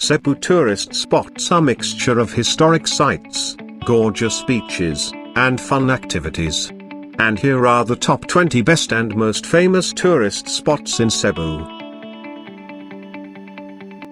Cebu tourist spots are a mixture of historic sites, gorgeous beaches, and fun activities. And here are the top 20 best and most famous tourist spots in Cebu.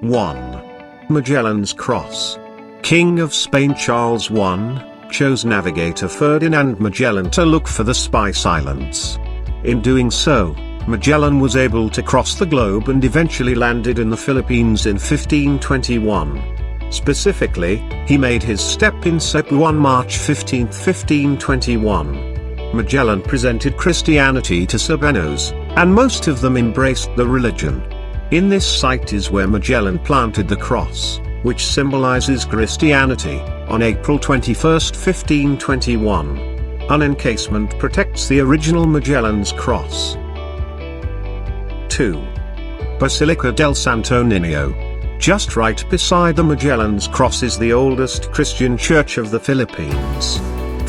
1. Magellan's Cross. King of Spain Charles I chose navigator Ferdinand Magellan to look for the Spice Islands. In doing so, Magellan was able to cross the globe and eventually landed in the Philippines in 1521. Specifically, he made his step in Cebu on March 15, 1521. Magellan presented Christianity to Cebuanos, and most of them embraced the religion. In this site is where Magellan planted the cross, which symbolizes Christianity, on April 21, 1521. An encasement protects the original Magellan's cross. 2. Basilica del Niño. Just right beside the Magellan's Cross is the oldest Christian church of the Philippines.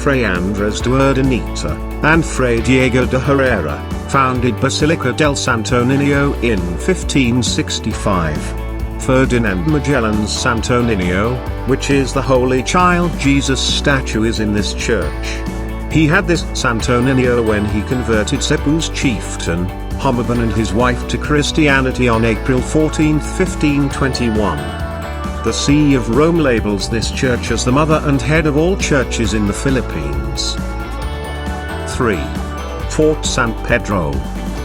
Fray Andres de Urdaneta and Fray Diego de Herrera founded Basilica del Niño in 1565. Ferdinand Magellan's Santo Niño, which is the Holy Child Jesus statue, is in this church. He had this Santo Niño when he converted Cebu's chieftain, Humaban, and his wife to Christianity on April 14, 1521. The See of Rome labels this church as the mother and head of all churches in the Philippines. 3. Fort San Pedro.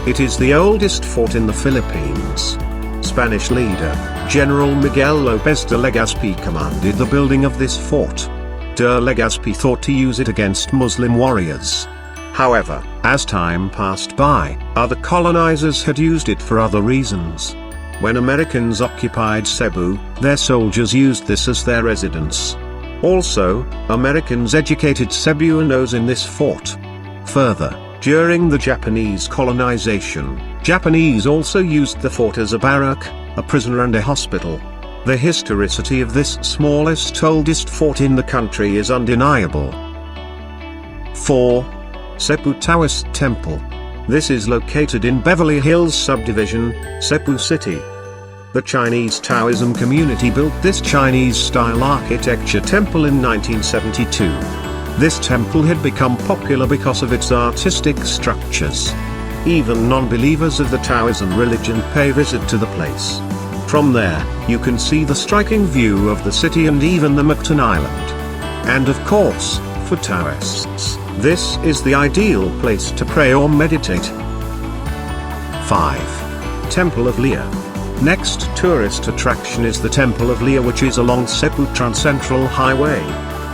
It is the oldest fort in the Philippines. Spanish leader, General Miguel López de Legazpi commanded the building of this fort. De Legazpi thought to use it against Muslim warriors. However, as time passed by, other colonizers had used it for other reasons. When Americans occupied Cebu, their soldiers used this as their residence. Also, Americans educated Cebuanos in this fort. Further, during the Japanese colonization, Japanese also used the fort as a barrack, a prison and a hospital. The historicity of this smallest oldest fort in the country is undeniable. 4. Cebu Taoist Temple. This is located in Beverly Hills subdivision, Cebu City. The Chinese Taoism community built this Chinese-style architecture temple in 1972. This temple had become popular because of its artistic structures. Even non-believers of the Taoism religion pay visit to the place. From there, you can see the striking view of the city and even the Mactan Island. And of course, for Taoists, this is the ideal place to pray or meditate. 5. Temple of Leah. Next tourist attraction is the Temple of Leah, which is along Cebu Trans-Central Highway.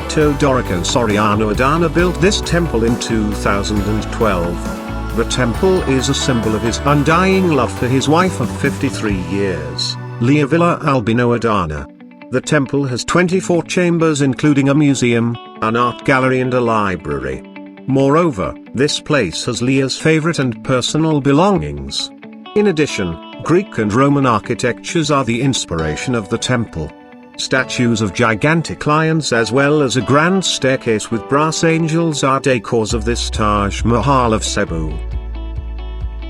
Teodorico Soriano Adana built this temple in 2012. The temple is a symbol of his undying love for his wife of 53 years, Leah Villa Albino Adana. The temple has 24 chambers including a museum, an art gallery and a library. Moreover, this place has Leah's favorite and personal belongings. In addition, Greek and Roman architectures are the inspiration of the temple. Statues of gigantic lions as well as a grand staircase with brass angels are decors of this Taj Mahal of Cebu.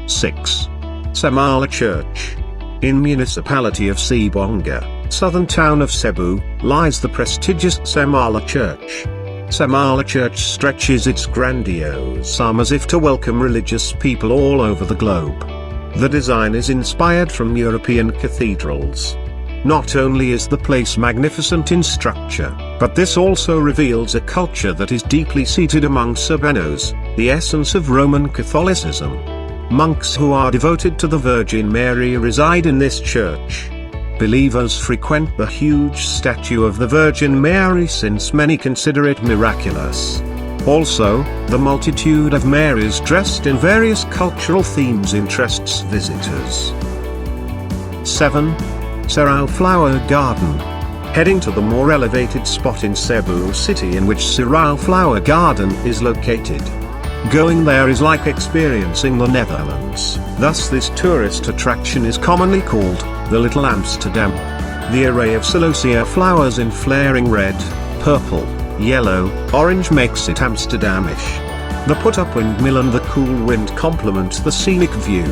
6. Simala Church. In municipality of Sibonga, southern town of Cebu, lies the prestigious Simala Church. Simala Church stretches its grandiose arm as if to welcome religious people all over the globe. The design is inspired from European cathedrals. Not only is the place magnificent in structure, but this also reveals a culture that is deeply seated among Cebuanos, the essence of Roman Catholicism. Monks who are devoted to the Virgin Mary reside in this church. Believers frequent the huge statue of the Virgin Mary since many consider it miraculous. Also, the multitude of Marys dressed in various cultural themes interests visitors. 7. Sirao Flower Garden. Heading to the more elevated spot in Cebu City in which Sirao Flower Garden is located. Going there is like experiencing the Netherlands, thus this tourist attraction is commonly called the Little Amsterdam. The array of celosia flowers in flaring red, purple, yellow, orange makes it Amsterdamish. The put-up windmill and the cool wind complement the scenic view.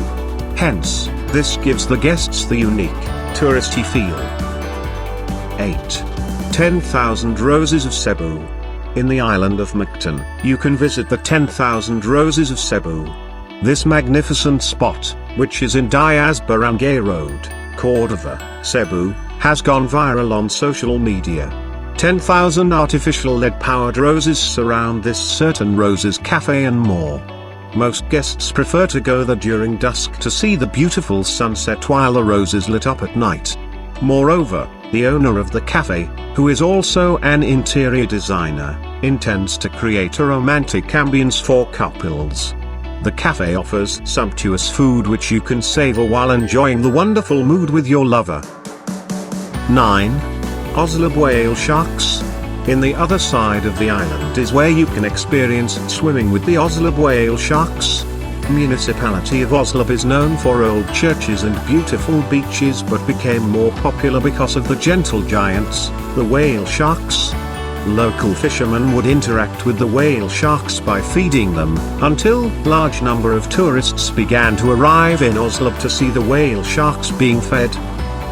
Hence, this gives the guests the unique, touristy feel. 8. 10,000 Roses of Cebu. In the island of Mactan, you can visit the 10,000 Roses of Cebu. This magnificent spot, which is in Diaz Barangay Road, Cordova, Cebu, has gone viral on social media. 10,000 artificial LED-powered roses surround this certain Roses Cafe and more. Most guests prefer to go there during dusk to see the beautiful sunset while the roses lit up at night. Moreover, the owner of the cafe, who is also an interior designer, intends to create a romantic ambience for couples. The cafe offers sumptuous food which you can savor while enjoying the wonderful mood with your lover. 9. Oslob Whale Sharks. In the other side of the island is where you can experience swimming with the Oslob Whale Sharks. Municipality of Oslob is known for old churches and beautiful beaches but became more popular because of the gentle giants, the whale sharks. Local fishermen would interact with the whale sharks by feeding them, until large number of tourists began to arrive in Oslob to see the whale sharks being fed.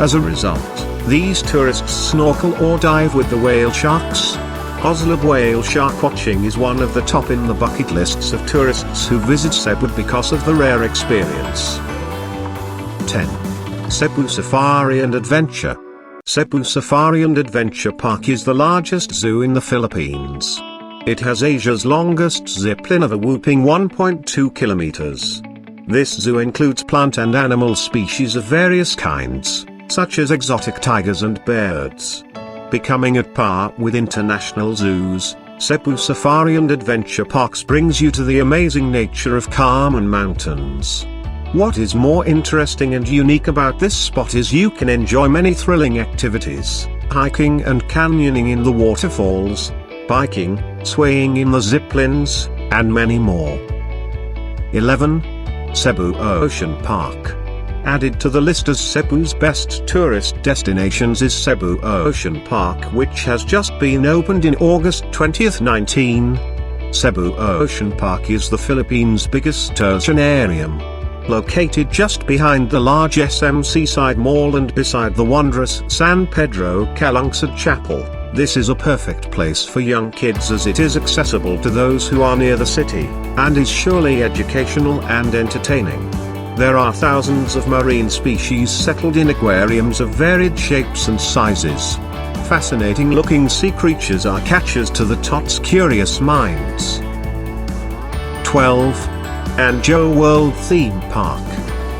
As a result, these tourists snorkel or dive with the whale sharks. Oslob whale shark watching is one of the top in the bucket lists of tourists who visit Cebu because of the rare experience. 10. Cebu Safari and Adventure. Cebu Safari and Adventure Park is the largest zoo in the Philippines. It has Asia's longest zip line of a whopping 1.2 kilometers. This zoo includes plant and animal species of various kinds, such as exotic tigers and birds. Becoming at par with international zoos, Cebu Safari and Adventure Parks brings you to the amazing nature of Carmen Mountains. What is more interesting and unique about this spot is you can enjoy many thrilling activities, hiking and canyoning in the waterfalls, biking, swaying in the ziplines, and many more. 11. Cebu Ocean Park. Added to the list as Cebu's best tourist destinations is Cebu Ocean Park, which has just been opened in August 2019. Cebu Ocean Park is the Philippines' biggest oceanarium. Located just behind the large SM Seaside Mall and beside the wondrous San Pedro Calungsod Chapel, this is a perfect place for young kids as it is accessible to those who are near the city, and is surely educational and entertaining. There are thousands of marine species settled in aquariums of varied shapes and sizes. Fascinating looking sea creatures are catchers to the tots' curious minds. 12. Anjo World Theme Park.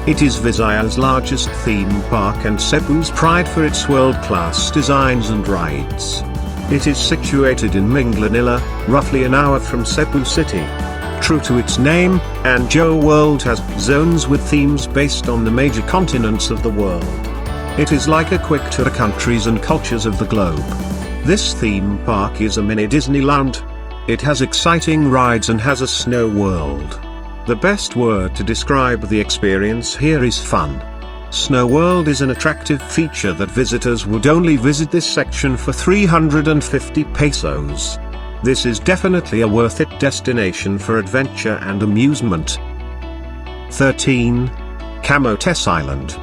It is Visaya's largest theme park and Cebu's pride for its world-class designs and rides. It is situated in Minglanilla, roughly an hour from Cebu City. True to its name, Anjo World has zones with themes based on the major continents of the world. It is like a quick tour of countries and cultures of the globe. This theme park is a mini Disneyland. It has exciting rides and has a snow world. The best word to describe the experience here is fun. Snow World is an attractive feature that visitors would only visit this section for 350 pesos. This is definitely a worth it destination for adventure and amusement. 13. Camotes Island.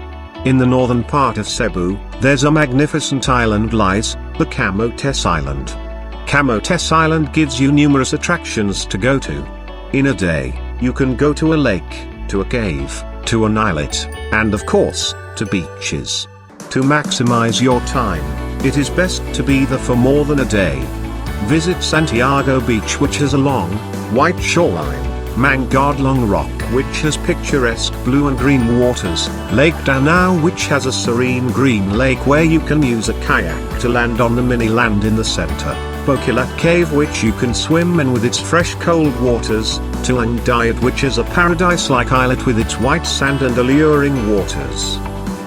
In the northern part of Cebu, there's a magnificent island lies, the Camotes Island. Camotes Island gives you numerous attractions to go to. In a day, you can go to a lake, to a cave, to an islet, and of course, to beaches. To maximize your time, it is best to be there for more than a day. Visit Santiago Beach, which has a long, white shoreline, Mangodlong Rock, which has picturesque blue and green waters, Lake Danao, which has a serene green lake where you can use a kayak to land on the mini land in the center, Bokilat Cave, which you can swim in with its fresh cold waters, Tulang Diet, which is a paradise-like islet with its white sand and alluring waters.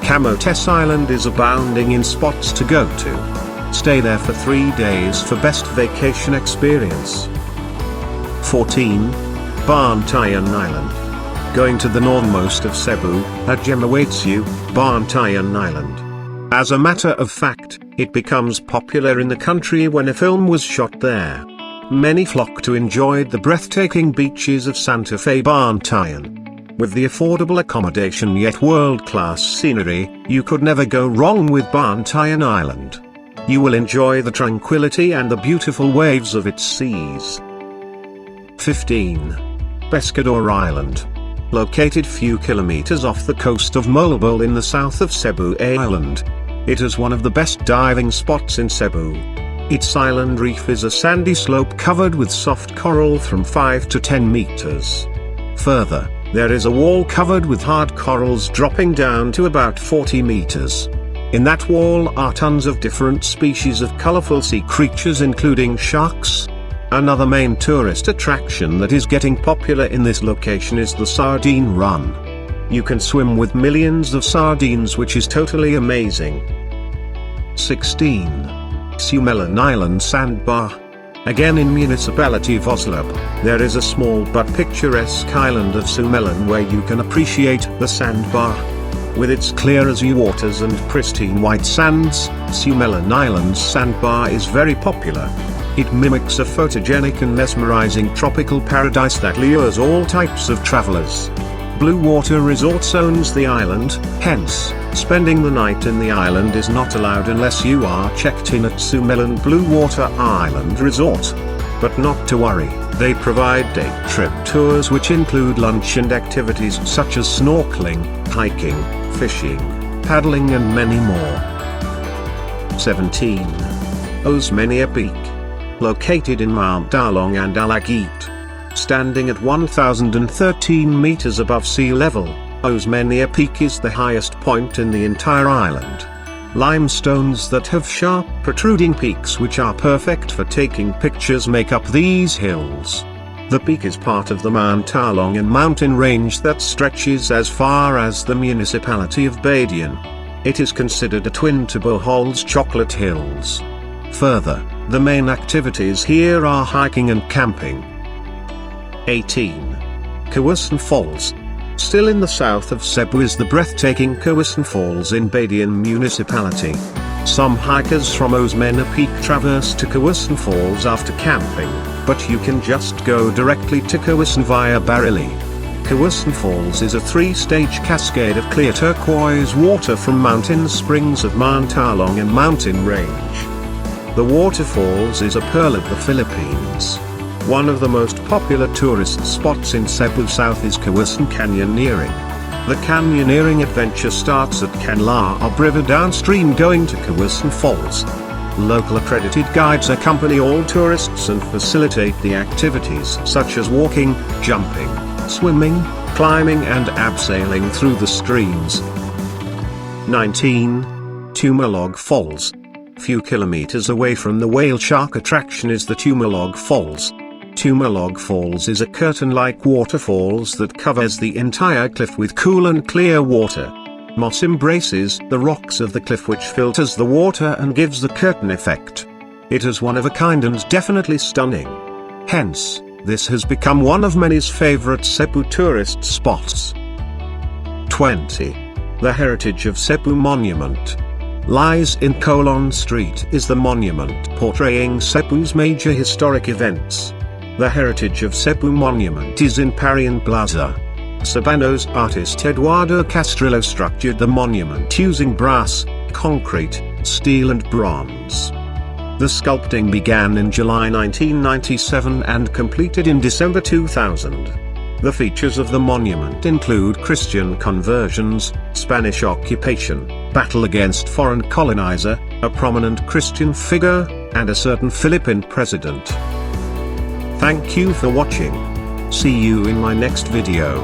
Camotes Island is abounding in spots to go to. Stay there for 3 days for best vacation experience. 14. Bantayan Island. Going to the northernmost of Cebu, a gem awaits you, Bantayan Island. As a matter of fact, it becomes popular in the country when a film was shot there. Many flock to enjoy the breathtaking beaches of Santa Fe Bantayan. With the affordable accommodation yet world-class scenery, you could never go wrong with Bantayan Island. You will enjoy the tranquility and the beautiful waves of its seas. 15. Pescador Island. Located few kilometers off the coast of Molobol in the south of Cebu Island. It is one of the best diving spots in Cebu. Its island reef is a sandy slope covered with soft coral from 5 to 10 meters. Further, there is a wall covered with hard corals dropping down to about 40 meters. In that wall are tons of different species of colorful sea creatures including sharks. Another main tourist attraction that is getting popular in this location is the Sardine Run. You can swim with millions of sardines, which is totally amazing. 16. Sumilon Island Sandbar. Again in municipality of Oslob, there is a small but picturesque island of Sumilon where you can appreciate the sandbar. With its clear azure waters and pristine white sands, Sumilon Island's sandbar is very popular. It mimics a photogenic and mesmerizing tropical paradise that lures all types of travelers. Blue Water Resorts owns the island, hence, spending the night in the island is not allowed unless you are checked in at Sumilon Blue Water Island Resort. But not to worry, they provide day trip tours which include lunch and activities such as snorkeling, hiking, fishing, paddling and many more. 17. Osmania Peak. Located in Mount Talong and Alagit. Standing at 1,013 meters above sea level, Osmania Peak is the highest point in the entire island. Limestones that have sharp protruding peaks which are perfect for taking pictures make up these hills. The peak is part of the Mount Talong and mountain range that stretches as far as the municipality of Bantayan. It is considered a twin to Bohol's Chocolate Hills. Further, the main activities here are hiking and camping. 18. Kawasan Falls. Still in the south of Cebu is the breathtaking Kawasan Falls in Bantayan Municipality. Some hikers from Osmania Peak traverse to Kawasan Falls after camping, but you can just go directly to Kawasan via Barili. Kawasan Falls is a 3-stage cascade of clear turquoise water from mountain springs of Mount Talong and mountain range. The waterfalls is a pearl of the Philippines. One of the most popular tourist spots in Cebu South is Kawasan Canyoneering. The canyoneering adventure starts at Canlaab River downstream going to Kawasan Falls. Local accredited guides accompany all tourists and facilitate the activities such as walking, jumping, swimming, climbing and abseiling through the streams. 19. Tumalog Falls. Few kilometers away from the whale shark attraction is the Tumalog Falls. Tumalog Falls is a curtain-like waterfalls that covers the entire cliff with cool and clear water. Moss embraces the rocks of the cliff which filters the water and gives the curtain effect. It is one of a kind and definitely stunning. Hence, this has become one of many's favorite Cebu tourist spots. 20. The Heritage of Cebu Monument. Lies in Colon Street is the monument portraying Cebu's major historic events. The Heritage of Cebu Monument is in Parian Plaza. Cebuano's artist Eduardo Castrillo structured the monument using brass, concrete, steel and bronze. The sculpting began in July 1997 and completed in December 2000. The features of the monument include Christian conversions, Spanish occupation, battle against foreign colonizer, a prominent Christian figure, and a certain Philippine president. Thank you for watching. See you in my next video.